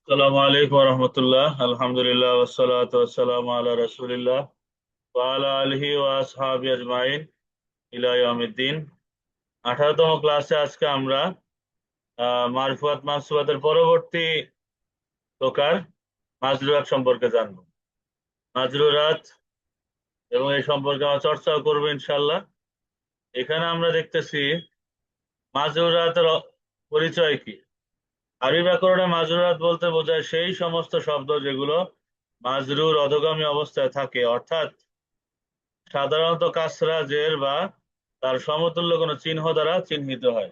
আসসালামু আলাইকুম রহমতুল্লাহ। আলহামদুলিল্লাহ ওয়াসসালাতু ওয়াসসালামু আলা রাসূলিল্লাহ ওয়া আলা আলিহি ওয়া আসহাবি আজমাইন ইলা ইয়াউমিদ্দিন। 18তম ক্লাসে আজকে আমরা মারফুয়াত মানসুবাতের পরবর্তী প্রকার মাজরুরাত সম্পর্কে জানবো। মাজরুরাত এবং এই সম্পর্কে আমরা চর্চাও করবো ইনশাল্লাহ। এখানে আমরা দেখতেছি মাজরুরাতের পরিচয় কি। আরবি ব্যাকরণে মাজরুরাত বলতে বোঝায় সেই সমস্ত শব্দ যেগুলো মাজরুর অধোগামী অবস্থায় থাকে, অর্থাৎ সাধারণত কাসরা, জের বা তার সমতুল্য কোনো চিহ্ন দ্বারা চিহ্নিত হয়।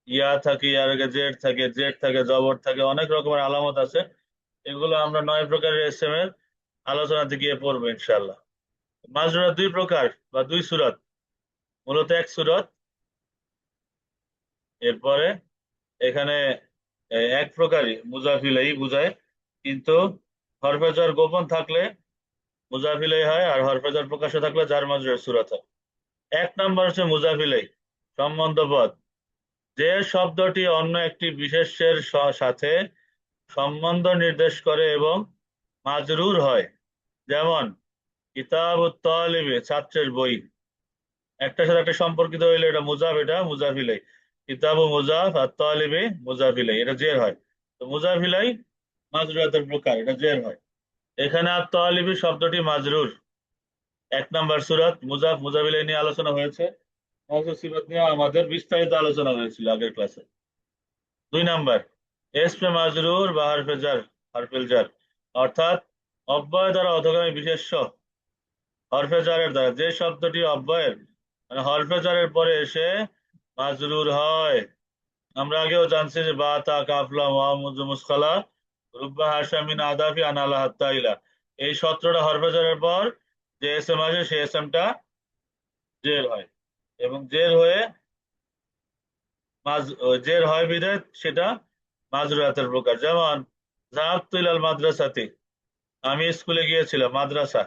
ইয়া থাকে, ইয়ার আগে জেড থাকে, জেড থাকে, জবর থাকে, অনেক রকমের আলামত আছে। এগুলো আমরা 9 প্রকারের এসএম এর আলোচনাতে গিয়ে পড়বো ইনশাল্লাহ। মাজরুরা দুই প্রকার বা দুই সুরত, মূলত এক সুরত। এরপরে এখানে এক প্রকারই মুজাফিলাই বুঝায়, কিন্তু হরফে জ্বর গোপন থাকলে মুজাফিলাই হয়, আর হরফে জ্বর প্রকাশ্য থাকলে যার মাজরুরের সুরত হয়। 1 নম্বর হচ্ছে মুজাফিলাই, সম্বন্ধ পদ। যে শব্দটি অন্য একটি বিশেষ্যের সাথে সম্বন্ধ নির্দেশ করে এবং মাজরুর হয়, যেমন কিতাবুত তালিবে, ছাত্রের বই। একটার সাথে একটা সম্পর্কিত হইলে এটা মুজাফ, এটা মুজাফিলাই। কিতাবু মুজাফ আর তালিবে মুজাফিলাই, এটা জের হয়। তো মুজাফিলাই মাজরুরাতের প্রকার, এটা জের হয়। এখানে আর তালিবি শব্দটি মাজরুর। 1 নম্বর সুরাত মুজাফ মুজাফিলাই নিয়ে আলোচনা হয়েছে। সিফাত নিয়ে আমাদের বিস্তারিত আলোচনা হয়েছিল আগের ক্লাসে। 2 নম্বর এসমে মাজরুর বা হরফে জার, হরফেল জার, অর্থাৎ অব্যয় দ্বারা অধোগামী বিশেষ্য হরফে জারের দ্বারা যে শব্দটি অব্যয়ের মানে হরফে জারের পরে এসে মাজরুর হয়। আমরা আগেও জানছি যে বা তা কাফলা মুহাম্মদ মুসকালা রুব্বা হাসামিন আদাফি আনালা হাত্তা ইলা, এই 17টা হরফে জারের পর যে এসএম আসে সেই এসএমটা জের হয়, এবং জের হয়ে জের হয় বিধায় সেটা মাজরুরাতের প্রকার। যেমন জাহাবতু ইলাল মাদ্রাসাতি, আমি স্কুলে গিয়েছিলাম। মাদ্রাসা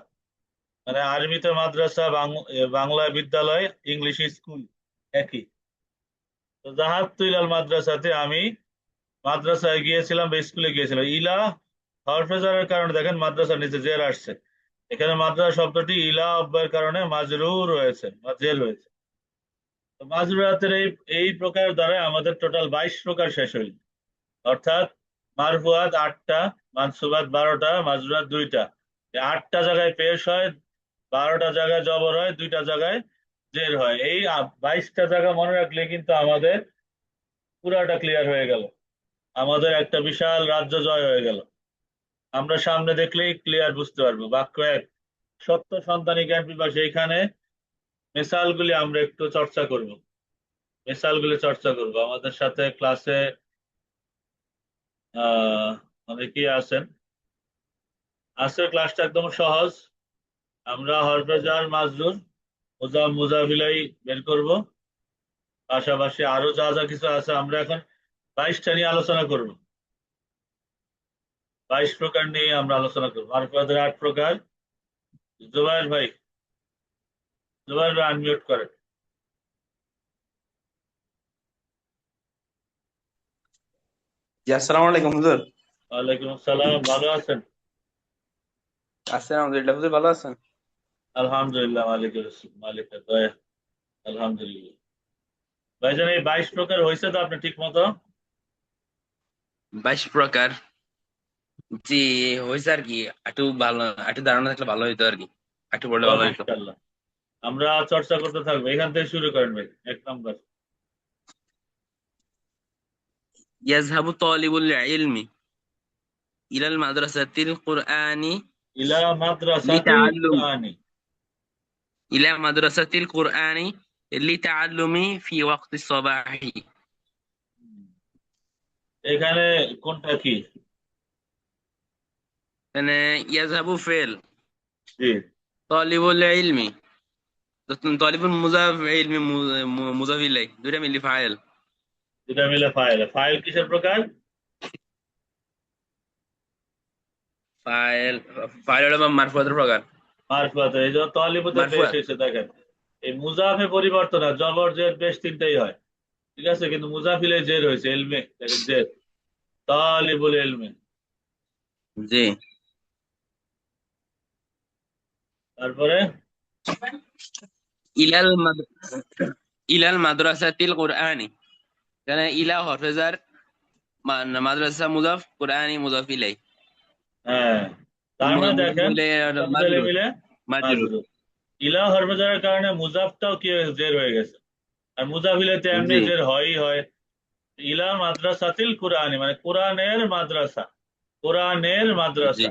মানে আরবিতে মাদ্রাসা, বাংলায় বিদ্যালয়, ইংলিশে স্কুল, একই। তো জাহাবতু ইলাল মাদ্রাসাতে, আমি মাদ্রাসায় গিয়েছিলাম বা স্কুলে গিয়েছিলাম। ইলা হরফে জারের কারণে দেখেন মাদ্রাসার নিচে জের আসছে। এখানে মাদ্রাসা শব্দটি ইলা অব্যয়ের কারণে মাজরুর রয়েছে বা জের হয়েছে। তো মাজরুরাতের এই এই প্রকার দ্বারা আমাদের টোটাল 22 প্রকার শেষ হইল, অর্থাৎ মারফুয়াত 8টা, মানসুবাত 12টা, মাজরুরাত 2টা। 8টা জায়গায় পেশ হয়, 12টা জায়গায় জবর হয়, 2টা জায়গায় জের হয়। এই 22টা জায়গা মনে রাখলে কিন্তু আমাদের পুরাটা ক্লিয়ার হয়ে গেল, আমাদের একটা বিশাল রাজ্য জয় হয়ে গেল। আমরা সামনে দেখলেই ক্লিয়ার বুঝতে পারবো। বাক্য এক, সত্য সন্তানী জ্ঞান পিপাসী। এইখানে মিসালগুলি আমরা একটু চর্চা করব, মিসালগুলি চর্চা করব। আমাদের সাথে ক্লাসে অনেকেই আছেন। আজকের ক্লাসটা একদম সহজ। আমরা হরফে জার, মাজরুর, মুজাফিলাই বের করব। পাশাপাশি আরো যা যা কিছু আছে আমরা এখন 22টা নিয়ে আলোচনা করব। 22 প্রকার নিয়ে আমরা আলোচনা করবো। মারফুয়াতের 8 প্রকার। জুবাইর ভাই, জুবাইর ভাই আনমিউট করেন। জি, আসসালামু আলাইকুম হুজুর। ওয়ালাইকুম আসসালাম, ভালো আছেন? আছেন আলহামদুলিল্লাহ। হুজুর ভালো আছেন? আলহামদুলিল্লাহ, মালিকের দয়া। আলহামদুলিল্লাহ। ভাইজান, এই 22 প্রকার হয়েছে তো আপনি ঠিক মতো? 22 প্রকার? জি, হয়েছে আর কি। একটু ভালো, একটু ধারণা থাকলে ভালো হইতো আর কি, একটু পড়লে ভালো করবো হইতো। ইনশাল্লাহ। আমরা চর্চা করতে থাকবো, এখান থেকে শুরু করেন ভাই। 1 নম্বর। ইয়াজহাবু তালিবুল ইলমি ইলাল মাদ্রাসাতিল কুরআনি ইলা মাদ্রাসাতিল লিতাআল্লুম কুরআনি। ইলা মাদ্রাসাতিল কুরআনি লিতাআল্লুমি ফি ওয়াক্তিস সাবাহি। এখানে কোনটা কি? মানে ইয়াজহাবু ফেল, জি। তালিবুল ইলমি তো তালিবুল মুজাফ ইলমি মুজাফ ইলাই দুইটা মিলি ফাইল। দুটা মিলে ফাইল। ফাইল কিসের প্রকার? ফাইল, ফাইল হলো মারফুয়াতের প্রকার। মারফুয়াত, এই জন্য তলিবুতে পেশ মারফুয়াত। হয়েছে দেখেন। এই মুজাফে পরিবর্তন হয়, জবর জের পেশ তিনটাই হয়, ঠিক আছে, কিন্তু মুজাফিলে জের হয়েছে। এলমে দেখেন জের, তালিবুল এলমে। জি। তারপরে ইলাল মাদ- ইলাল মাদ্রাসাতিল কুরআনি, এখানে ইলা হরফে জার, মাদ্রাসা মুজাফ, কুরআনি মুজাফ ইলাই। হ্যাঁ, তার মানে মুজাফ দেখেন ইলাই মুজাফ ইলাইহি মাজরুর। মিলে মাজরুর। মাজরুর। ইলা হরফজারের কারণে মুজাফটাও কি হয়েছে, জের হয়ে গেছে। আর মুজাফ ইলাইতে এমনি জি জের হয়ই হয়। ইলা মাদ্রাসাতিল কুরআনি মানে কোরআনের মাদ্রাসা, কোরআনের জি মাদ্রাসা।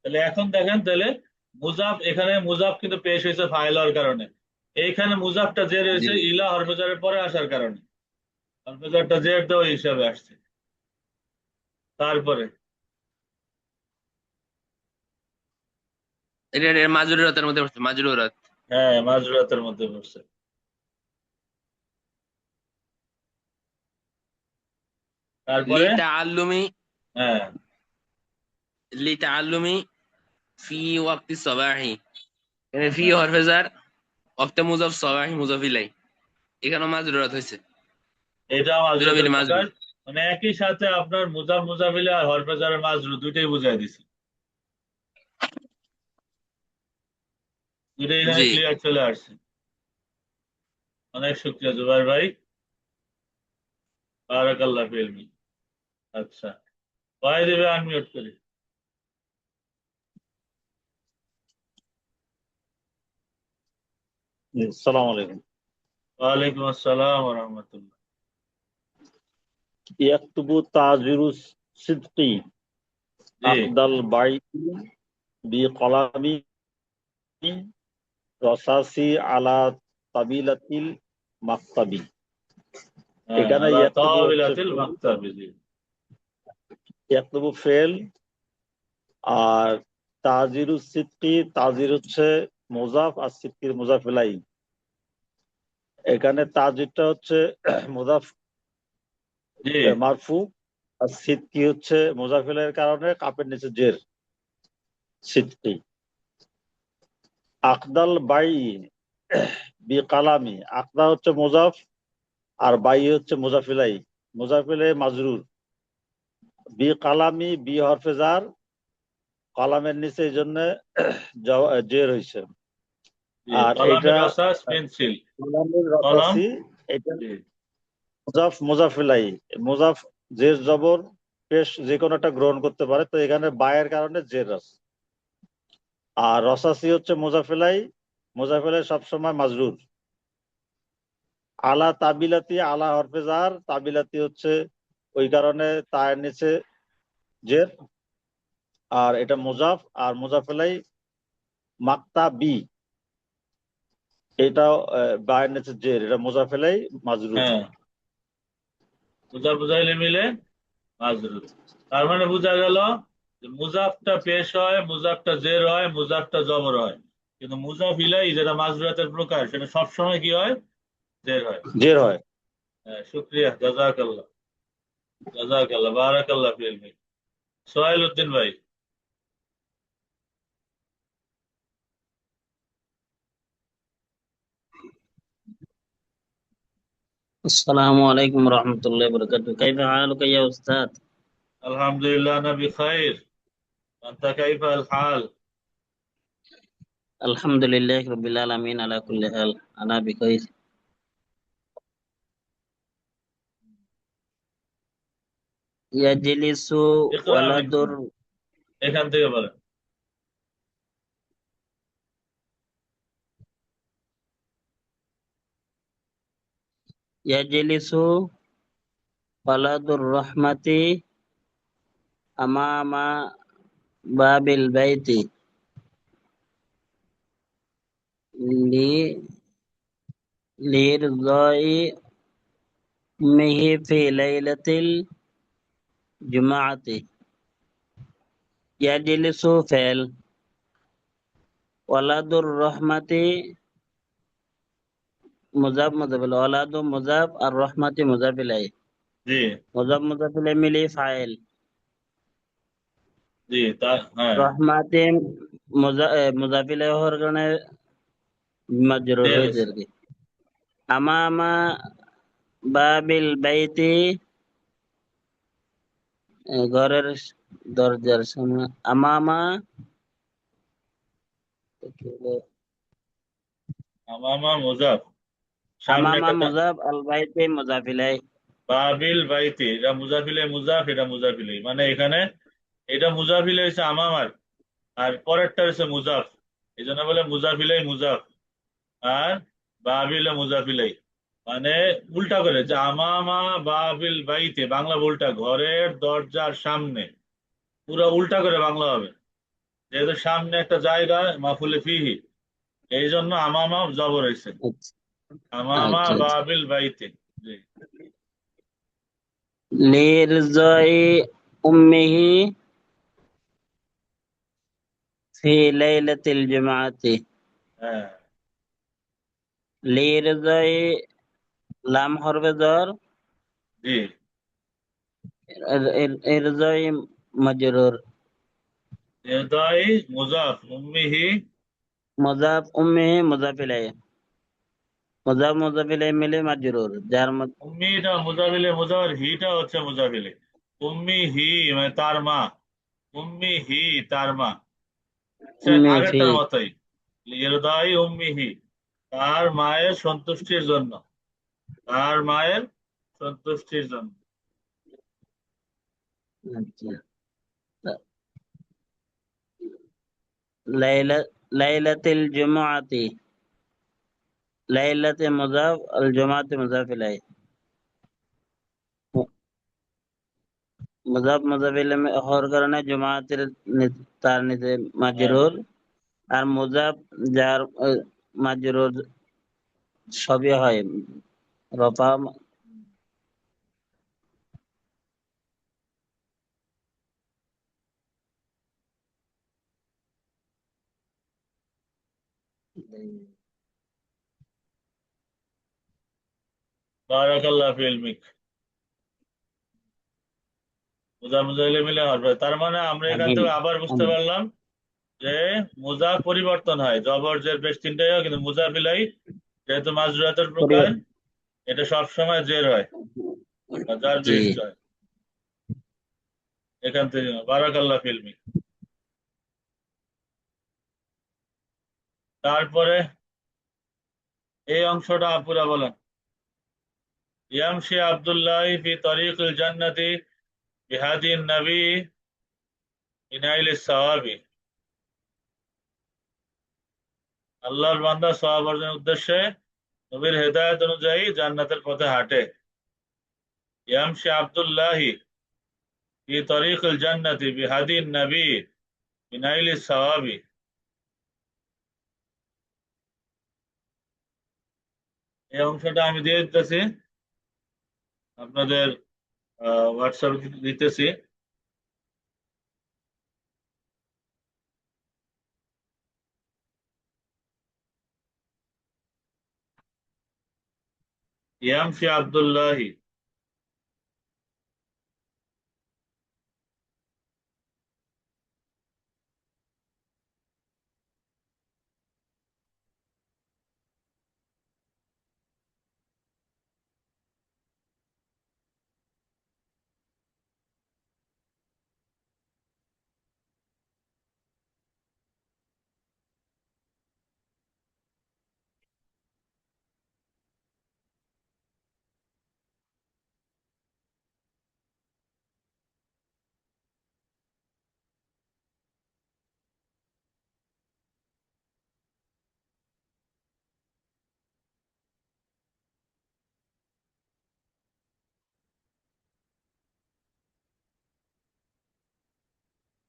তাহলে এখন দেখেন, তাহলে মুজাফ, এখানে মুজাফ কিন্তু পেশ হয়েছে ফাইল হওয়ার কারণে। এইখানে মুজাফটা জের জি। হয়েছে ইলা হরফজারের পরে আসার কারণে, হরফজারটা জের দেওয়া হিসাবে আসছে। তারপরে এটা মাজরুরাতের মধ্যে পড়ছে, মাজরুরাত। হ্যাঁ, মাজরুরাতের মধ্যে পড়ছে। লি তারপরে তাআল্লুমি, হ্যাঁ, লি তাআল্লুমি ফি ওয়াক্তি সবাহি, এখানে ফি হরফে জার, ওয়াক্তে মুজাফ, সবাহি মুজাফ ইলাই, এখানে মাজরুরাত হয়েছে। এটা দুটা মাজরুরাতের মিলে প্রকার। মাজরুর। মানে একই সাথে আপনার মুজাফ মুজাফিলে আর হরফজারের মাজরুর দুইটাই বুঝাই দিছে, দুইটাই এখানে জি। ক্লিয়ার চলে আসছে। অনেক শুক্রিয়া জুবাইর ভাই, বারাকাল্লাহ ফিলমি। আচ্ছা, ভয় দেবে, আনমিউট করি। السلام عليكم. ওয়ালাইকুম আসসালাম ওয়া রাহমাতুল্লাহ। يكتب تاجر الصدق জি, عقد البيع بقلم رصاص على طبيلة المكتب. হ্যাঁ, এখানে আলা ইয়াকতুবু হচ্ছে তাবিলাতিল মাকতাবি। জি, ইয়াকতুবু ফেল, আর তাজিরু সিদ্কি, তাজির হচ্ছে মুজাফ আর সিদ্কির মুজাফ ইলাইহি। এখানে তাজিরটা হচ্ছে মুজাফ জি, মারফু, আর সিদ্কি হচ্ছে মুজাফ ইলাইহির কারণে কাপের নিচে জের, সিদ্কি। আকদাল বাই বি কালামি, আকদা হচ্ছে মুজাফ আর বাই হচ্ছে মুজাফিলাই, মুজাফিলাই মাজরুর। বি কালামি, বি হরফে জার, কালামের নিচে এই জন্য জের হয়েছে। জি, আর কলমের এটা রাসাস পেন্সিল, কালামের কলম। রতাসি, এটা জি, মুজাফ মুজাফিলাই, মুজাফ জের জবর পেশ যে কোনো একটা গ্রহণ করতে পারে, তো এখানে বায়ের কারণে জের আছে। আর রসাসি হচ্ছে মুজাফিলাই, মুজাফিলাই সবসময় মাজরুর। আলা তাবিলাতি, আলা হরফে জার, তাবিলাতি হচ্ছে ওই কারণে তায়ের নিচে জের। আর এটা মুজাফ, আর মুজাফেলাই মাক্তাবি, এটাও বায়ের নিচে জের, এটা মুজাফেলাই মাজরুর। হ্যাঁ, বুঝা বুঝাইলে মিলে মাজরুর। তার মানে বোঝা গেল যে মুজাফটা পেশ হয়, মুজাফটা জের হয়, মুজাফটা জবর হয়। কিন্তু মুজাফ ইলাই যেটা মাজরুরাতের প্রকার, সেটা সবসময় কি হয়, জের হয়। জের হয়। হ্যাঁ, শুক্রিয়া, জাযাকাল্লাহ, জাযাকাল্লাহ, বারাকাল্লাহ ফিলমি। সোহেল উদ্দিন ভাই। السلام عليكم ورحمة الله وبركاته. كيف حالك يا أستاذ؟ আলহামদুলিল্লাহ, না বিখাইর। আনতা কাইফা আল হাল? الحمد لله رب العالمين على كل حال. أنا بخير. يجلس ইকরা মিন ولد হুনা, এখান থেকে বলেন। يجلس ولد الرحمة أمام باب البيت ل- لإرضاء أمه في ليلة الجمعة. يجلس فعل، ولد الرحمة مضاف مضاف إليه، ولد مضاف، الرحمة مضاف إليه، জি, مضاف مضاف إليه মিলে ফাইল। জি, তা হ্যাঁ, রহমাতে মুজাফ ইলাইহি হওয়ার কারণে মাজরুর জের হয়েছে হয়েছে। আর কি। আমামা বাবিল বাইতি, ঘরের দরজার সামনে আমামা আমামা মুজাফ, সামনে আমামা একটা মুজাফ আল বাইতে মুজাফ ইলাইহি। বাবিল বাইতি, এটা মুজাফিলে মুজাফ, এটা মুজাফিলে, মানে এখানে এটা মুজাফিলে হচ্ছে আমামার, আর পরেরটা হচ্ছে মুজাফ, এই জন্য বলে মুজাফিলে মুজাফ। আর বাবিল মুজাফিলে, মানে উল্টা করে যে আমামা বাবিল বাইতে, বাংলা উল্টা, ঘরের দরজার সামনে, পুরো উল্টা করে বাংলা হবে, যেহেতু সামনে একটা জায়গা মাফুলে ফিহি, এই জন্য আমামা জবর হয়েছে, আচ্ছা আমামা আচ্ছা আচ্ছা। বাবিল বাইতে। জি। লিরজাই উম্মিহি ফি লাইলাতিল জুমআতি। হ্যাঁ। লিরজাই লাম হরফে জ্বর, জি। ইরজাই মাজরুর, ইরদাই মুজাফ, উম্মিহি, মুজাফ উম্মিহি মুজাফ ইলাইহি, মুজাফ মুজাফ ইলাইহি মিলে মাজরুর, যার মধ্যে উম্মিটা মুজাফিলে মুজাফ, আর হিটা হচ্ছে মুজাফিলে। উম্মি হি মানে তার মা, উম্মি হি তার মা, সে উম্মি ফি। আগেরটার মতোই, ইরদাই উম্মি হি, তার মায়ের সন্তুষ্টির জন্য, তার মায়ের সন্তুষ্টির জন্য। আচ্ছা। লাইলা লাইলাতিল জুমআতি, লাইলাতে মুজাফ আল জুমআতি মুজাফ ইলাইহি, মুজাফ মুজাফ ইলাইহি হওয়ার কারণে জুমআতের তার নিচে হ্যাঁ। মাজরুর, আর মুজাফ যার মাজরুর সবই হয় রফা। বারাকাল্লাহ ফি ইলমিক। মুজাফ মুজাফিলে মিলে হবে, তার মানে আমরা এখান আমিন থেকে আবার বুঝতে আমিন। পারলাম যে মুজাফ পরিবর্তন হয়, জবর জের বেশ তিনটাই হয়, কিন্তু মুজাফিলাই যেহেতু মাজরুরাতের প্রকার, এটা সবসময় জের হয়, বা যার জি। বিশিষ্ট হয়। এখান থেকে বারাকাল্লাহ ফি ইলমিক। তারপরে এই অংশটা পুরা বলেন। ইয়ামশি আব্দুল্লাহ ফি তরিকুল জান্নাতি বিহাদি নবী ইনাইল সাওয়াবি। আল্লাহর বান্দা সওয়াব অর্জনের উদ্দেশ্যে নবীর হেদায়েত অনুযায়ী জান্নাতের পথে হাঁটে। ইয়ামশি আব্দুল্লাহি ফি তরিকুল জান্নাতি বিহাদি নবী ইনাইল সাওয়াবি। এই অংশটা আমি দিয়ে দিতেছি আপনাদের হোয়াটসঅ্যাপে দিতেছি। ইয়ামশি আব্দুল্লাহি,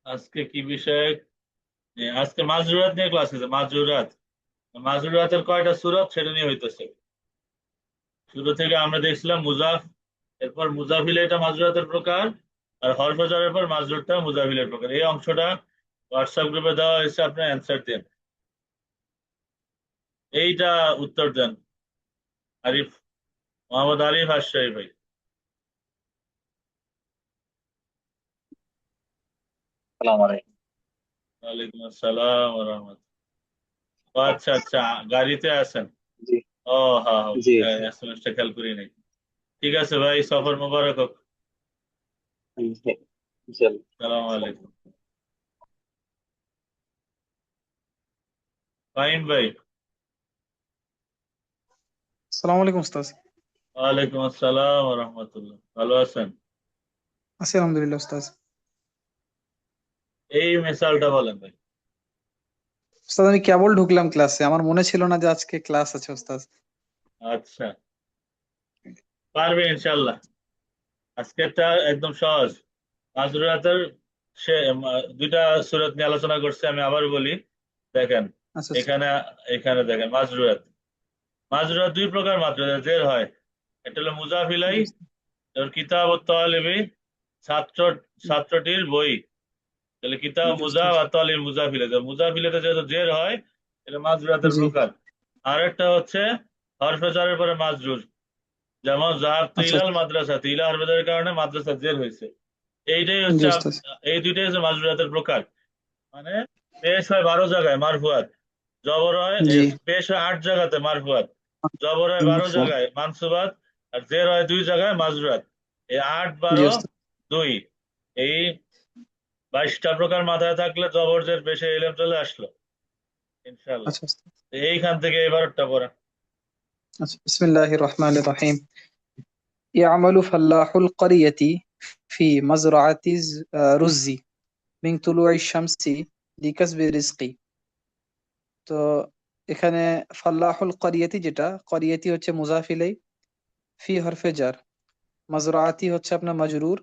আজকে কি বিষয়ে, আজকে মাজরুরাত নিয়ে ক্লাস আছে। মাজরুরাত, মাজরুরাতের কয়টা সূরত সেটা নিয়ে হইতেছে। শুরু থেকে আমরা দেখছিলাম মুজাফ, এরপর মুজাফিলে এটা মাজরুরাতের প্রকার, আর হরফ জারের পর মাজরুরটা মুজাফিলের প্রকার। এই অংশটা হোয়াটসঅ্যাপ গ্রুপে দেওয়া হয়েছে, আপনি অ্যান্সার দেন, এইটা উত্তর দেন। আরিফ, মোহাম্মদ আরিফ আশরাফি ভাই। আসসালামু আলাইকুম। ওয়ালাইকুম আসসালাম ওয়া রাহমাতুল্লাহ। আচ্ছা আচ্ছা, গাড়িতে আছেন? জি ও হ্যাঁ জি হ্যাঁ, এসএমএসটা খেয়াল করি নাই। ঠিক আছে ভাই, সফর মোবারক হোক। জি। ইনশাল্লাহ। সালাম আলাইকুম। ফাহিম ভাই। আসসালামু আলাইকুম উস্তাজ। ওয়ালাইকুম আসসালাম ওয়া রাহমাতুল্লাহ। ভালো আছেন? আছি আলহামদুলিল্লাহ উস্তাজ। এই মিসালটা বলেন ভাই। উস্তাদ আমি কেবল ঢুকলাম ক্লাসে, আমার মনে ছিল না যে আজকে ক্লাস আছে উস্তাজ। আচ্ছা, পারবে ইনশাল্লাহ। আজকেরটা একদম সহজ। মাজরুরাতের সে দুইটা সূরত নিয়ে আলোচনা করছে, আমি আবার বলি। দেখেন, আচ্ছা আচ্ছা। এখানে এখানে দেখেন মাজরুরাত। মাজরুরাত দুই প্রকার মাজরুরাত জের হয়। এটা হলো মুজাফ জি ইলাই, উস্তাদ। কিতাব ও তালিবি, ছাত্র ছাত্রটির বই। তাহলে কিতাব জি মুজাফ উস্তাদ। আর তালিব মুজাফ ইলাই। মুজাফ ইলাইতে যেহেতু জের হয়, এটা মাজরুরাতের জি। প্রকার। আরেকটা হচ্ছে হরফে জারের পরে মাজরুর। যেমন জাহাবতু আচ্ছা ইলাল আচ্ছা। মাদ্রাসা, ইলা হরফে জারের কারণে মাদ্রাসা জের হয়েছে। এইটাই জি হচ্ছে উস্তাদ। এই দুইটাই হচ্ছে মাজরুরাতের প্রকার। মানে পেশ হয় 12 জায়গায় মারফুয়াত, জবর হয় জি। পেশ হয় 8 জায়গাতে মারফুয়াত, জবর হয় 12 মারফু। জায়গায় মানসুবাত, আর জের হয় 2 জায়গায় মাজরুরাত। এই 8 জি 12 উস্তাদ। 2, এই 22টা প্রকার মাথায় থাকলে জবর জের পেশে এলেম চলে আসলো ইনশাআল্লাহ। আচ্ছা উস্তাদ। এইখান থেকে এবারটা পড়া। আচ্ছা, বিসমিল্লাহির রহমানির রহিম। ইয়ামালু ফাল্লাহুল ক্বরিয়াতি ফি মাজরাআতি রুজি মিন তুলুইশ শামসি লিকাসবি রিজকি। তো এখানে ফাল্লাহুল ক্বরিয়াতি, যেটা ক্বরিয়াতি হচ্ছে মুজাফ ইলাই, ফি হরফে জার, মাজরাআতি হচ্ছে আপনার মাজরুর,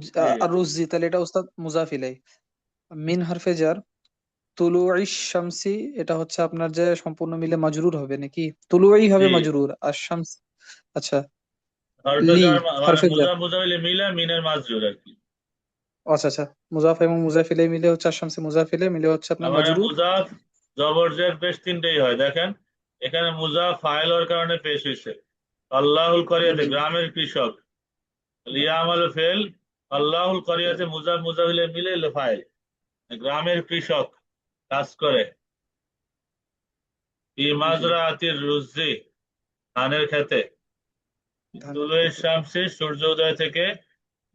জি, আর রুজি তাহলে এটা উস্তাদ মুজাফ ইলাই। মিন হরফে জার, তুলুইশ শামসি এটা হচ্ছে আপনার যে সম্পূর্ণ মিলে মাজরুর হবে নাকি, তুলুই হবে জি। মাজরুর আর শামস। আচ্ছা। হরফে লি জার মানে হরফে জার। মুজা মুজাবিলে মিলে মিনের মাজরুর আর কি। আচ্ছা আচ্ছা। মুজাফ এবং মুজাফিলে মিলে হচ্ছে, আর শামসি মুজাফিলে মিলে হচ্ছে তার আপনার মানে মাজরুর। মুজাফ জবর জের পেশ তিনটেই হয়। দেখেন, এখানে মুজাফ ফাইল হওয়ার কারণে পেশ হয়েছে। আল্লাহুল করিয়াতে জি। গ্রামের কৃষক, লিয়ামাল ফেল, আল্লাহুল করিয়াতে মুজাফ মুজাফিলে মিলে এলো ফাইল। গ্রামের কৃষক কাজ করে। ফি জি। মাজরাআতির রুজি, ধানের খেতে। ধানের তুলুই ক্ষেত্রে। শামসি, সূর্য উদয় থেকে।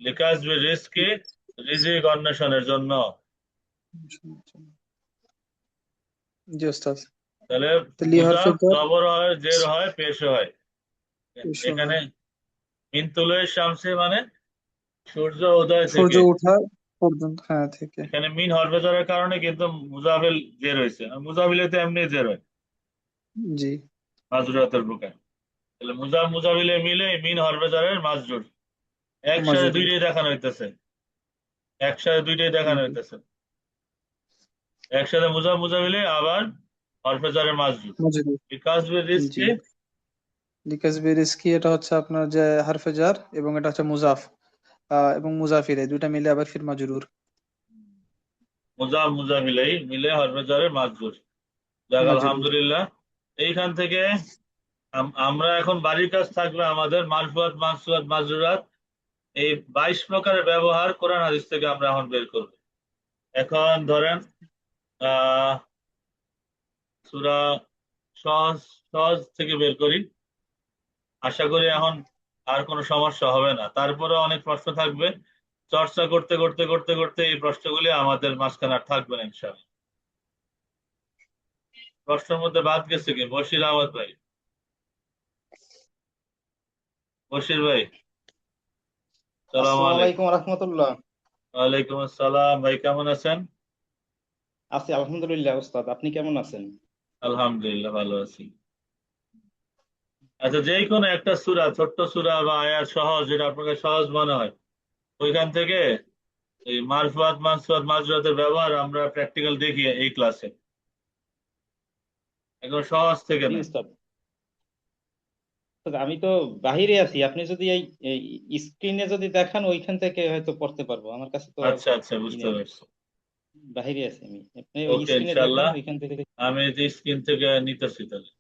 লিকাসবি রিজকি, রিজিক অন্বেষণের জন্য। জি ওস্তাদ। তাহলে তো লি হরফে মুজাফ জার, জবর হয়, জের হয়, পেশ হয়। পেশও এখানে হয়। মিন তুলুই শামসি মানে সূর্য উদয় সূর্য থেকে। ওঠা পর্যন্ত, হ্যাঁ থেকে। এখানে মিন হরফেজারের কারণে কিন্তু মুজাফিল জের হয়েছে, আর মুজাফিলেতে এমনি জের হয় জি। মাজরুরাতের প্রকার। তাহলে মুজাফ মুজাফিলে মিলে মিন হরফেজারের মাজরুর। একসাথে মাজরুর। দুইটাই দেখানো হইতেছে, একসাথে দুইটাই দেখানো জি। হইতেছে। একসাথে মুজাফ মুজাফিলে আবার হরফেজারের মাজরুর। মাজরুর। বিকাশ জি। রিজকি। লিকাসবি রিজকি এটা হচ্ছে আপনার যে হরফে জার, এবং এটা হচ্ছে মুজাফ, এবং মুজাফিরে দুইটা মিলে আবার ফির মাজরুর। মুজাফ মুজাফিলেই মিলে হরফেজারের মাজরুর। যাক মাজরুর। আলহামদুলিল্লাহ। এইখান থেকে আমরা এখন বাড়ির কাজ থাকবে আমাদের মারফুয়াত মানসুয়াত মাজরুরাত, এই 22 প্রকারের ব্যবহার কোরআন হাদিস থেকে আমরা এখন বের করব। এখন ধরেন আহ সূরা সহজ সহজ থেকে বের করি। আশা করি এখন আর কোনো সমস্যা হবে না। তারপরে অনেক প্রশ্ন থাকবে, চর্চা করতে করতে করতে করতে এই প্রশ্নগুলি আমাদের মাঝখানে আর থাকবে না ইনশাআল্লাহ। প্রশ্নের মধ্যে বাদ গেছে কি বশির আহমদ ভাই? বশির ভাই, সালাম আসসালামু আলাইকুম। আলাইকুম রহমতুল্লাহ। ওয়ালাইকুম আসসালাম ভাই, কেমন আছেন? আছি আলহামদুলিল্লাহ উস্তাদ, আপনি কেমন আছেন? আলহামদুলিল্লাহ ভালো আছি। আচ্ছা, যে কোনো একটা সূরা, ছোট্ট সূরা বা আয়াত সহজ, যেটা আপনাকে সহজ মনে হয়, ওইখান থেকে এই মারফুয়াত মানসুয়াত মাজরুরাতের ব্যবহার আমরা প্র্যাকটিক্যাল দেখি এই ক্লাসে। একদম সহজ থেকে জি না। উস্তাদ। উস্তাদ, আমি তো বাহিরে আছি, আপনি যদি এই স্ক্রিনে যদি দেখান ওইখান থেকে হয়তো পড়তে পারবো, আমার কাছে তো আচ্ছা আচ্ছা, ই বুঝতে নেই। পারছি। বাহিরে আছি আমি, আপনি ওই ওকে, স্ক্রিনে দেখান ইনশাল্লাহ ওইখান থেকে। আমি যে স্ক্রিন থেকে নিতেছি তাহলে।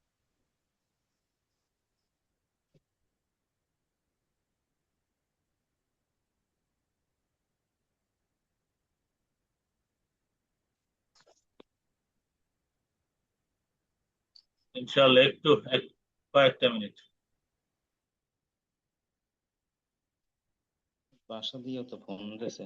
ইনশাল্লাহ একটু কয়েকটা মিনিট। বাসা দিয়েও তো ফোন দিয়েছে।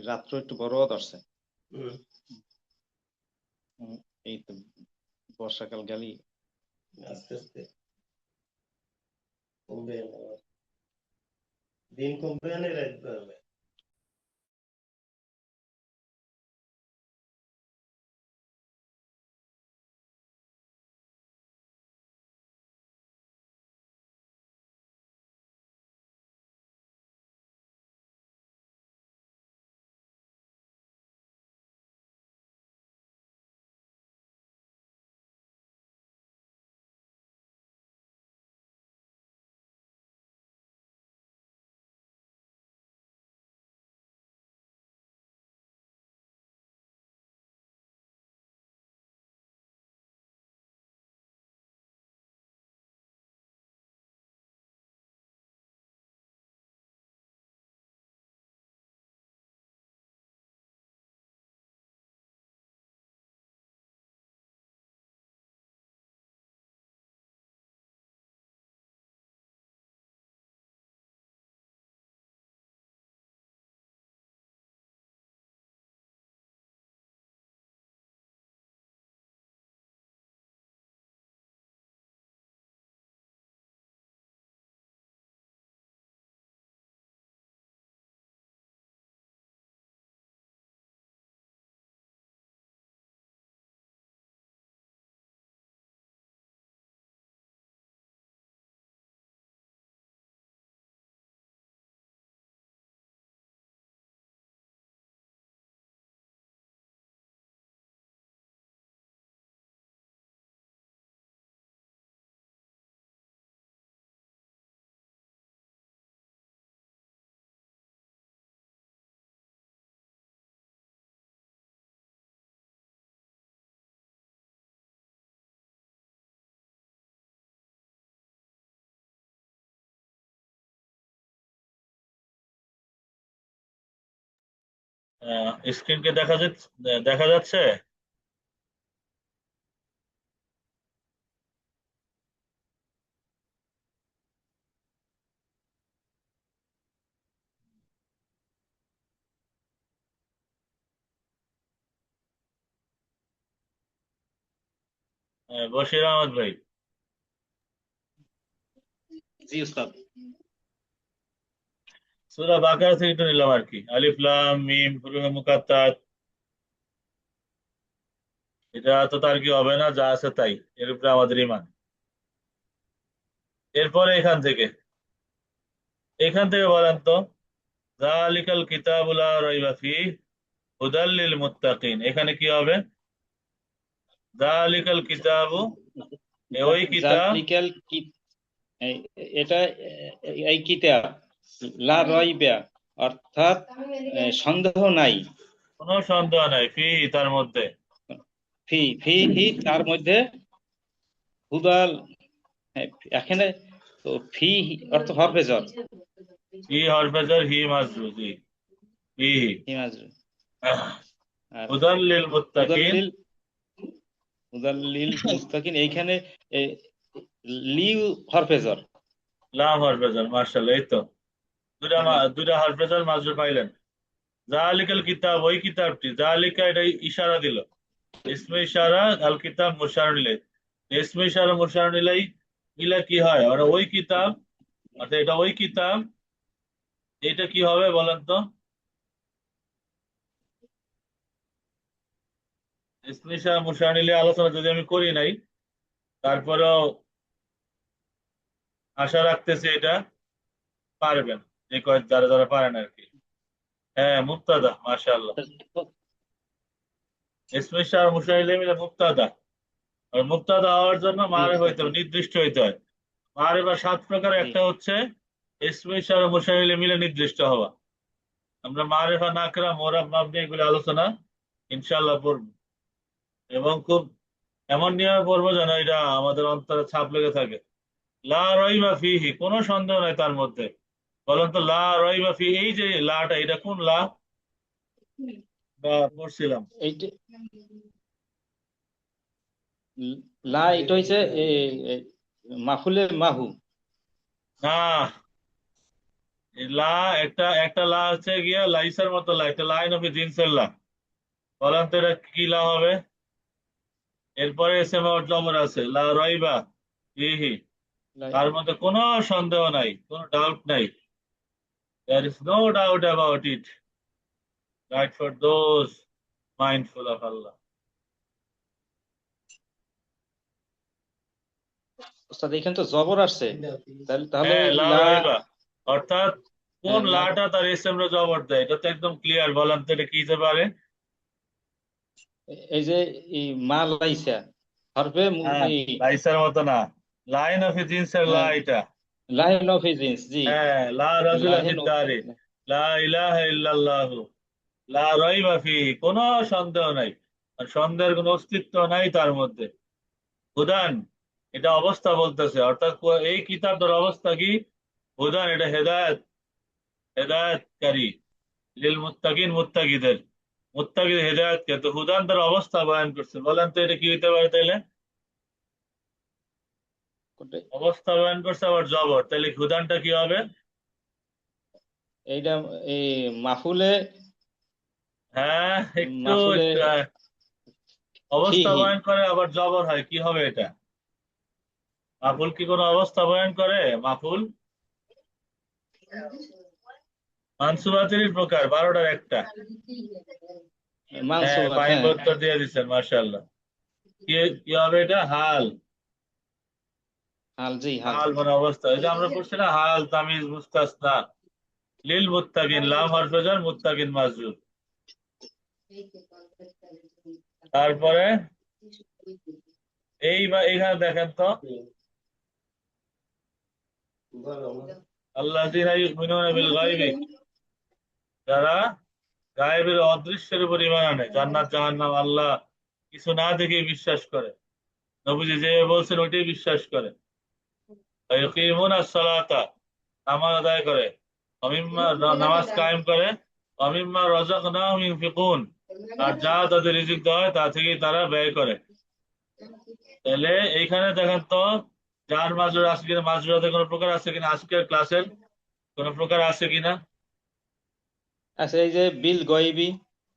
রাত্র একটু বড় ধরছে। এই তো বর্ষাকাল গেলি আস্তে আস্তে কমবে না, দিন কমবে না, রাত বাড়বে। স্ক্রিনকে দেখা যাচ্ছে? বশির আহমদ ভাই, জি উস্তাদ। সূরা বাকারা থেকে একটু নিলাম আর কি। আলিফ লাম মিম হুরুফে মুকাত্তাত, এটা তো তার কি হবে না, যা আছে তাই, এর উপরে আমাদের ইমান। এরপরে এখান থেকে বলেন তো, যালিকাল কিতাবু লা রাইবা ফিহি হুদাল লিল মুত্তাকিন, এখানে কি হবে? যালিকাল কিতাবু, ওই কিতাব, জালিকাল কি এটা এই কিতাব লা রাইবা, অর্থাৎ সন্দেহ নাই, কোনো সন্দেহ নাই, ফিহি তার মধ্যে, ফি তার মধ্যে, হুদাল, এখানে তো ফি অর্থ হরফে জ্বর, ফি হরফে জার, হি মাজরুর, জি ফিহি, হিমাজরু। আর হুদাল লিল মুত্তাকিন, হুদাল্লিল, হুদাল্লিল মুস্তাকিন, এইখানে এ, লিউ হরফে জ্বর। লাম হরফে জার, মাশাআল্লাহ, এই তো দুইটা হরফে জার মাজরুর পাইলেন। জালিকাল কিতাব, ওই কিতাবটি, জালিকা এটা ইশারা দিল, ইসমে ইশারা, আল কিতাব মুশারুন ইলাইহি, ইসমে ইশারা মুশারুন ইলাইহি, ইলা কি হয়, মানে ওই কিতাব, অর্থাৎ এটা ওই কিতাব, এটা কি হবে বলেন তো? ইসমে ইশারা মুশারুন ইলাইহি আলোচনা যদি আমি করি নাই, তারপরেও আশা রাখতেছি এটা পারবেন, যে কয়েক যারা যারা পারেন আর কি। হ্যাঁ, মুক্তাদা, মাশাআল্লাহ। ইসমে ইশারা মুশারুন ইলাইহি মিলে মুক্তাদা, আর মুক্তাদা হওয়ার জন্য জি মারে উস্তাদ, হইতে হবে, নির্দিষ্ট হইতে হয়। মারে বা 7 প্রকার, জি একটা হচ্ছে ইসমে ইশারা মুশারুন ইলাইহি মিলে নির্দিষ্ট হওয়া। আমরা মারেফা নাকরা মোরাব মাবনি এগুলো আলোচনা ইনশাআল্লাহ পড়বো, এবং খুব এমন নিয়মে পড়বো যেন এটা আমাদের অন্তরে ছাপ লেগে থাকে। লা রাইবা ফিহি, কোনো সন্দেহ নাই তার মধ্যে। বলেন তো, লা রাইবা ফিহি, এই যে লাটা, এটা কোন লা? বা পড়ছিলাম। এইটা লা এটা হইছে মাফুলে মাহু। না, এই লা একটা একটা লা হচ্ছে গিয়া লাইসার মতো লা, একটা লাইন অফ জিন্সের লা। বলেন তো এটা কি লা হবে? এরপরে এসে জবর আছে লা রাইবা ফিহি, তার মধ্যে কোনো সন্দেহ নাই, কোনো ডাউট নাই। There is no doubt about it. Right for those mindful of Allah. ওস্তাদ এখানে তো জবর আসছে, তাহলে হ্যাঁ, লা লা রাইবা, অর্থাৎ কোন লা লাটা তার ইসেমরে জবর দেয়, এটা তো একদম ক্লিয়ার। বলেন তো এটা কি হতে পারে? এই যে এই মা লাইসা হরফে হ্যাঁ, লাইসার মতো না, লাইন অফ জিন্সের লা এটা। লাইন অফ এজেন্স, জি হ্যাঁ, লা রাজুলা লাইন ফিদ অফ দারি, লা ইলাহা ইল্লাল্লাহু, লা রাইবা ফিহি, কোনো সন্দেহ নাই, আর সন্দেহের কোনো অস্তিত্ব নাই তার মধ্যে। হুদান, এটা অবস্থা বলতেছে, অর্থাৎ এই কিতাবটার অবস্থা কি? হুদান, এটা হেদায়েত, হেদায়েতকারী, লিল মুত্তাকিন, মুত্তাকিদের, মুত্তাকিদ হেদায়েতকে। তো হুদান তার অবস্থা বয়ান করছে। বলেন তো এটা কি হইতে পারে তাইলে? অবস্থা বয়ান করছে আবার জবর, তাহলে হুদানটা কি হবে? এইটা এই মাফুলে হ্যাঁ, একটু মাফুলে একটু অবস্থা ফিহি। বয়ান করে আবার জবর হয়, কি হবে এটা? মাফুল কি কোনো অবস্থা বয়ান করে? মাফুল মানসুবাতেরই প্রকার, 12টার একটা। হ্যাঁ, মানসুবাত, ফাইন হ্যাঁ উত্তর দিয়ে দিচ্ছেন, মার্শাল্লাহ। কি কি হবে এটা? হাল। হাল, জি হাল। হাল মানে অবস্থা। এই যে আমরা পড়ছি না, হাল তামিজ মুস্তাসনা, লিল মুত্তাকিন, লাম হরফে জার, মুত্তাকিন মাজরুর। তারপরে এইখানে দেখেন তো, আল্লাযীনা ইউমিনুনা বিল গায়বি, যারা গায়েবের অদৃশ্যের উপর ঈমান আনে, জান্নাত জাহান্নাম আল্লাহ কিছু না দেখে বিশ্বাস করে, নবীজি যে বলছেন ওইটাই বিশ্বাস করে। ইউকিমুনাস সালাতা, নামাজ আদায় করে, অমিম্মা নামাজ কায়েম করে, অমিম্মা রাযাকনাহুম ইউনফিকুন, আর যা তাদের রিজিক দেওয়া হয় তা থেকেই তারা ব্যয় করে। তাহলে এইখানে দেখেন তো, যার মাজরুর আছে কিনা, মাজরুরাতে কোনো প্রকার আছে কিনা, আজকের ক্লাসের কোনো প্রকার আছে কিনা? আচ্ছা, এই যে বিল গয়বি,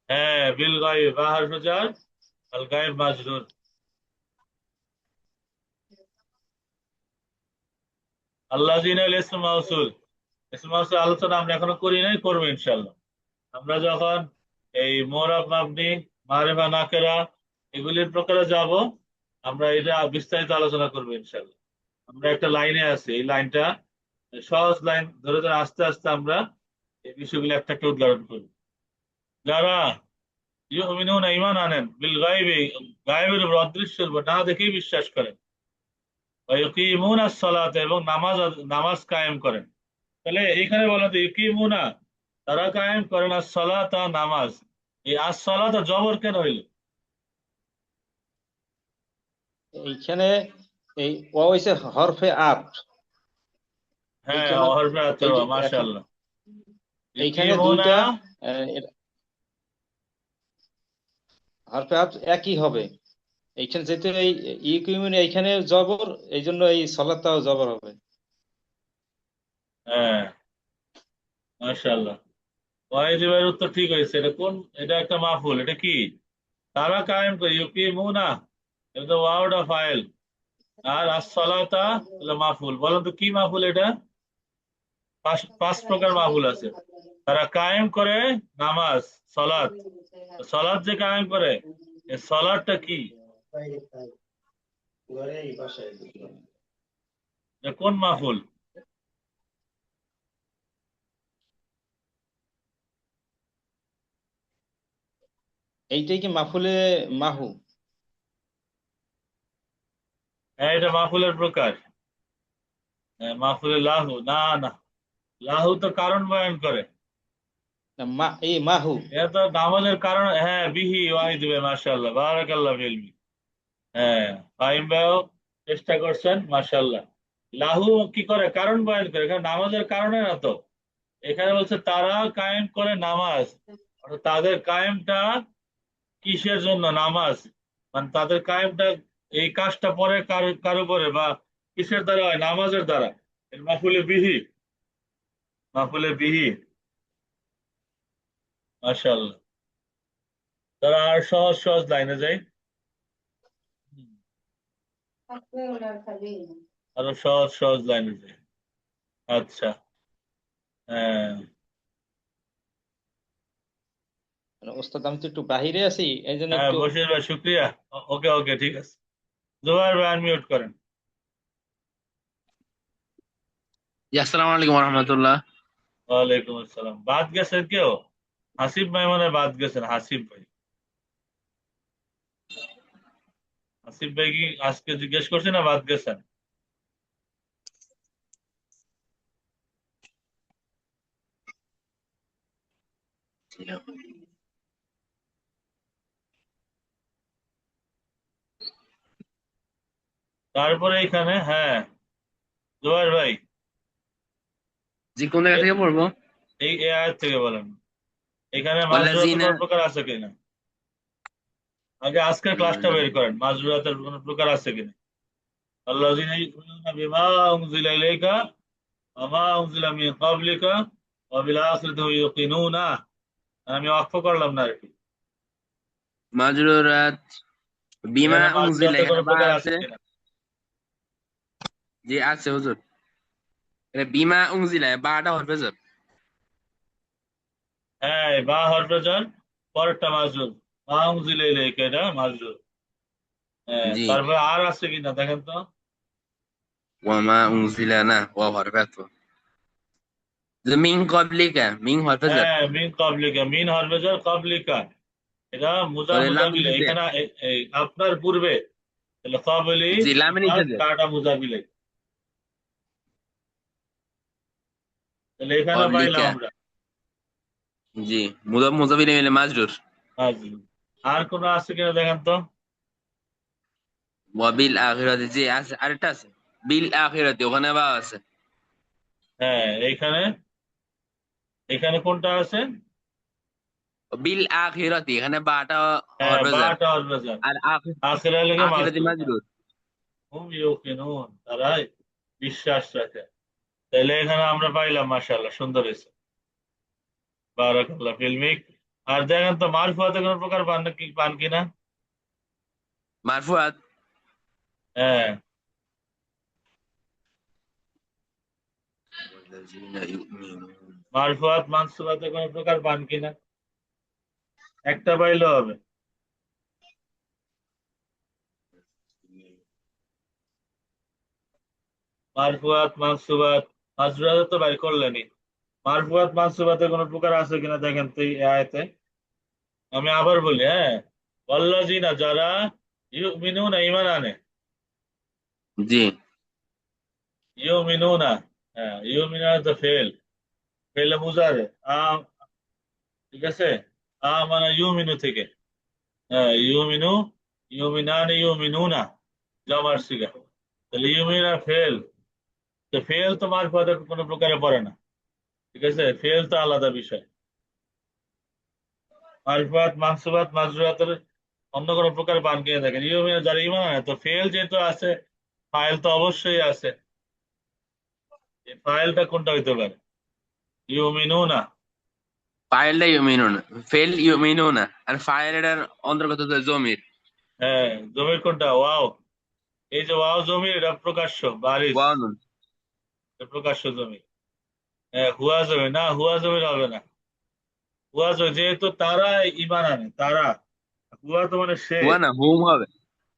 হ্যাঁ, বিল গায়ব, বা হারফে জার, আল গায়ব মাজরুর। আল্লাযীনা ইসম মাউসুল, ইসম মাউসুল আলোচনা আমরা এখনো করি নাই, করবো ইনশাআল্লাহ। আমরা যখন এই মোরাব মাবনি, মারিফা নাকেরা, এগুলির প্রকারে যাব, আমরা এটা বিস্তারিত আলোচনা করবো ইনশাআল্লাহ। আমরা একটা লাইনে আছি, এই লাইনটা সহজ লাইন ধরে ধরে আস্তে আস্তে আমরা এই বিষয়গুলো একটা একটা উদ্ঘাটন করব। যারা ইউমিনুনা, ঈমান আনেন, বিল গায়বি, গায়বের উপর, অদৃশ্যের উপর, না দেখেই বিশ্বাস করেন, ওয়া ইউকিমুনাস সালাত, এবং নামাজ কায়েম করেন। তাহলে এইখানে বলেন তো, ইউকিমুনা তারা কায়েম করেন, আর সালাতা নামাজ, এই আর সালাতা জবর কেন হইল? এইখানে এই ও হইছে হরফে আত। হ্যাঁ, এইখানে হরফে আত, এই যে এখন মাশাআল্লাহ। এইখানে ইউকিমুনা, দুইটা হরফে আত একই হবে। এইখানে যেহেতু এই ইউকিউমিন এইখানে জবর, এই জন্য এই সলাতটাও জবর হবে। হ্যাঁ, মাশাআল্লাহ। ওয়াজিবের উত্তর ঠিক হয়েছে। এটা কোন? এটা একটা মাফুল, এটা কি? তারা কায়েম করে, ইউকিমুনা এটা তো ওয়ার্ড অফ ফাইল, আর as-সালাতা হলো মাফুল। বলেন তো কি মাফুল এটা? পাঁচ প্রকার মাফুল আছে। তারা কায়েম করে নামাজ, সালাত। সালাত যে কায়েম করে, এই সালাতটা কি? এটা কোন মাফুল? এইটাই কি মাফুলে মাহু? হ্যাঁ, এটা মাফুলের প্রকার। হ্যাঁ, মাফুলে লাহু, না না, লাহু তো কারণ বয়ান করে, না, এই মাহু। এটা তো নামাজের কারণ। হ্যাঁ, বিহি ওয়াই দিবে, মাশাআল্লাহ, বারাকাল্লাহ ফিলমি। হ্যাঁ, ফাহিম ভাইও চেষ্টা করছেন, মাশাআল্লাহ। লাহু কি করে? কারণ বয়ান করে, এখানে নামাজের কারণে না তো। এখানে বলছে তারা কায়েম করে নামাজ, অর্থাৎ তাদের কায়েমটা কিসের জন্য? নামাজ। মানে তাদের কায়েমটা এই কাজটা পরে কার উপরে বা কিসের দ্বারা হয়? নামাজের দ্বারা। এর মাফুলে বিহি, মাফুলে বিহি। মাশাআল্লাহ। তারা আর সহজ সহজ লাইনে যাই, আরো সহজ সহজ লাইনে যাই। আচ্ছা, হ্যাঁ মানে ওস্তাদ আমি তো একটু বাহিরে আছি এই জন্য হ্যাঁ, একটু বশির ভাই শুক্রিয়া। ওকে ওকে, ঠিক আছে। জোবাইর ভাই আনমিউট করেন। জি, আসসালামু আলাইকুম রহমতুল্লাহ। ওয়ালাইকুম আসসালাম। বাদ গেছেন কেউ? হাসিব ভাই মনে হয় বাদ গেছেন। হাসিব ভাই, হাসিব ভাই কি আজকে জিজ্ঞেস করছে না বাদ গেছেন? তারপরে এখানে, হ্যাঁ জোবাইর ভাই, জি, কোন জায়গা থেকে পড়বো? এই আয়াত থেকে বলেন, এখানে মাজরুরাতের ওয়াল্লাযিনা, কোন প্রকার আছে কিনা? আগে আজকের ক্লাসটা বের করেন, মাজরুরাতের কোন প্রকার আছে কিনা। আল্লাযিনা ইউমিনুনা বিমা উনজিলা ইলাইকা ওয়া মা উনজিলা মিন ক্বাবলিকা ওয়া বিল আখিরাতি হুম ইউকিনুনা। আমি ওয়াকফ করলাম না আর কি। মাজরুরাত বিমা এখানে উনজিলা, মাজরুরাতের কোন এখানে বা প্রকার আছে আছে। কিনা? জি আছে হুজুর। এটা বিমা উনজিলা, বাটা হরফে জর। হ্যাঁ, এই বা হরফে jar, পরেরটা মাজরুর। মা উনজিলা ইলাইকা, এটা মাজরুর। হ্যাঁ, জি, তারপরে আর আছে কিনা দেখেন তো। ওয়ামা উনজিলা না, ওয়া হরফে আতফ। মিন ক্বাবলিকা, মিন হরফে জর। হ্যাঁ, মিন ক্বাবলিকা, মিন হরফে jar, ক্বাবলিকা এটা মুজাফ তাহলে লাম মুজাফ ইলাইহি। নিচে। এখানে এই আপনার পূর্বে, তাহলে ক্বাবলি জি, লামে আপনার নিচে। কাটা মুজাফ ইলাইহি। তাহলে এখানে পাইলাম ক্বাবলিকা, আমরা জি, মুদাফ মুদাফ ইলাইহি মিলে মাজরুর। মাজরুর। আর কোন আছে কিনা দেখেন তো। ওয়া বিল আখিরাতি, জি আছে, আরেকটা আছে বিল আখিরাতি, ওখানে বা আছে। হ্যাঁ, এইখানে, এখানে কোনটা আছে? বিল আখিরাতি, এখানে বাটা হ্যাঁ, হরফে জর। বাটা হরফে jar, আর আখিরা লেগে আখিরাতি মাজরুর। মাজরুর। হুম ইউকিনুন, তারা বিশ্বাস রাখে। তাহলে এখানে আমরা পাইলাম, মাশাআল্লাহ, সুন্দর হয়েছে। বারাকাল্লাহ ফিলমিক। আর দেখেন তো মারফুয়াতে কোন প্রকার পান কিনা। মারফুআত, হ্যাঁ, ওয়াল্লাযিনা ইউমিনুন। মারফুয়াত মানসুবাতে কোন প্রকার পান কিনা। একটা পাইলেও হবে। মারফুয়াত মানসুবাত, মাজরুরাতে তো বাইর করলেনই। মারফুয়াত মানসুবাতে কোন প্রকার আছে কিনা দেখেন তো এই আয়াতে। আমি আবার বলি, হ্যাঁ, ওয়াল্লাযিনা, যারা ইউমিনুনা, ঈমান আনে। জি, ইউমিনুনা, হ্যাঁ, ইউমিনুনা তো ফেল, ফেলে মুজারে ঠিক আছে। মানে ইউমিনু থেকে, হ্যাঁ, ইউমিনু, ইউমিনানি, ইউমিনুনা জমার সিগা। তাহলে ইউমিনা ফেল, তো ফেল তো মারফতের কোনো প্রকারে পড়ে না, ঠিক আছে। ফেল তো আলাদা বিষয়। মারফত মানসুবাত মাজরুরাতের অন্য কোনো প্রকার বান কিনে দেখেন। ইউমিনা, যারা ইমান আনে, তো ফেল যেহেতু আছে, ফাইল তো অবশ্যই আছে। এই ফাইলটা কোনটা হইতে পারে? ইউমিনুনা। ফাইলটা ইউমিনুন, ফেল ইউমিনুনা, আর ফাইল এটার অন্তর্গত হচ্ছে জমির। হ্যাঁ, জমির কোনটা? ওয়াও। এই যে ওয়াও জমির, এটা প্রকাশ্য বারিশ, ওয়াও নুন। এটা প্রকাশ্য জমি। হ্যাঁ, হুয়া জমি না, হুয়া জমির হবে না। হুয়া জমি যেহেতু তারা ইমান আনে, তারা, হুয়া তো মানে সে। হুয়া না, হুম হবে।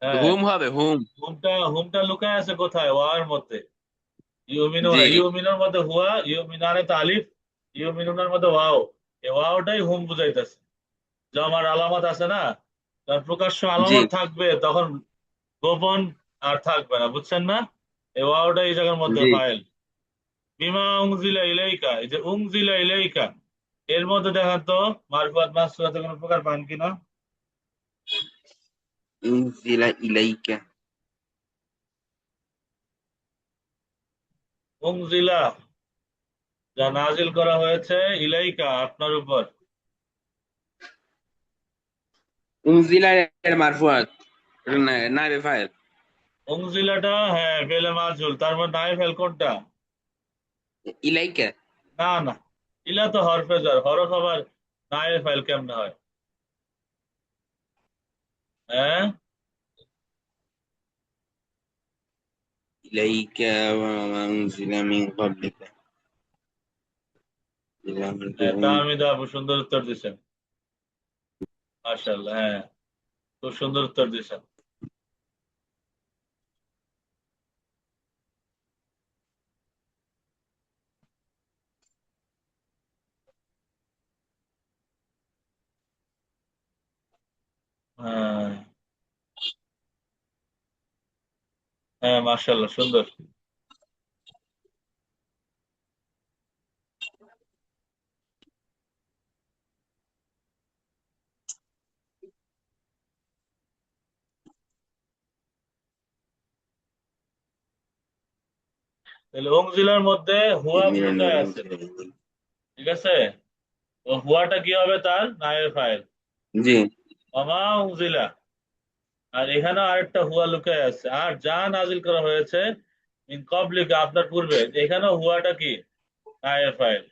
হ্যাঁ, হুম হবে, হুম। হুমটা লুকায় আছে কোথায়? ওয়ার মধ্যে। জি, ইউমিনুনা, ইউমিনুর মধ্যে হুয়া, ইউমিনানে তো আলিফ, ইউমিনুনার মধ্যে ওয়াও। এই ওয়াওটাই হুম বুঝাইতেছে। যে আমার আলামত আছে না, তার প্রকাশ্য জি, আলামত থাকবে, তখন গোপন আর থাকবে না, বুঝছেন না? এই ওয়াওটা এই জায়গার মধ্যে জি। ফাইল। বিমা উংজিলা ইলাইকা, এই যে উংজিলা ইলাইকা, এর মধ্যে দেখেন তো মারফুয়াত মাসফুয়াতে কোনো প্রকার পান কিনা। উনজিলা ইলাইকা। উংজিলা, যা নাজিল করা হয়েছে, ইলাইকা আপনার উপর। উনজিলা এর মারফুয়াত নাইবে ফাইল। উনজিলাটা হ্যাঁ ফেলে মাজহুল, তার মধ্যে নাই ফেল কোনটা? ইলাইকা। না না, ইলা তো হরফে jar, হরফ আবার নাই ফাইল কেমনে হয়? হ্যাঁ, ইলাইকা ওয়া মা উনজিলা মিন ক্বাবলিকা তাহমিদ আপু সুন্দর উত্তর দিছেন, মাশাআল্লাহ। হ্যাঁ, খুব সুন্দর উত্তর দিছেন। হ্যাঁ হ্যাঁ, মাশাআল্লাহ সুন্দর। তাহলে উনজিলার মধ্যে হুয়া লুকায় আছে, ঠিক আছে? ও হুয়াটা কি হবে? তার নায়েব ফাইল, জি। ওমা উনজিলা। আর এখানে আরেকটা হুয়া লুকায় আছে, আর যা নাজিল করা হয়েছে মিন ক্বাবলিকা আপনার পূর্বে, এখানেও হুয়াটা কি? নায়েব ফাইল।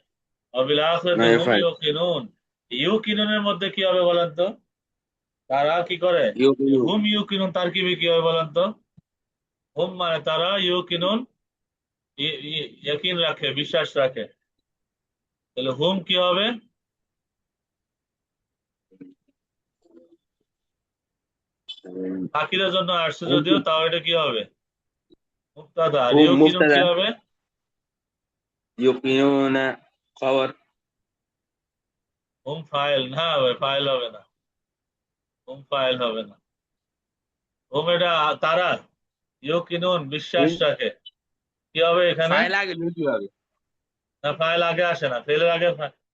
ওয়াবিল আখিরাতি নাইবে হুম ফাইল। ইউকিনুন। ইউকিনুনের মধ্যে কি হবে বলেন তো? তারা কি করে? ইউকিনু। হুম ইউকিনুন তারকিবে কি হবে বলেন তো? হুম মানে তারা, ইউকিনুন ইয়াকিন রাখে, বিশ্বাস রাখে। তাহলে হুম কি হবে? বাকিদের জন্য আসছে যদিও, তাও এটা কি হবে? মুক্তাদা। আর হুম ইউকিনুন কি মুবতাদা, হবে? ইউকিনুনা খবর। হুম ফাইল না ভাই, ফাইল হবে না, হুম ফাইল হবে না। হুম এটা তারা, ইউকিনুন বিশ্বাস হুম রাখে, কি হবে এখানে? ফাইল আগে কি হবে? না, ফাইল আগে আসে না, ফেলের আগে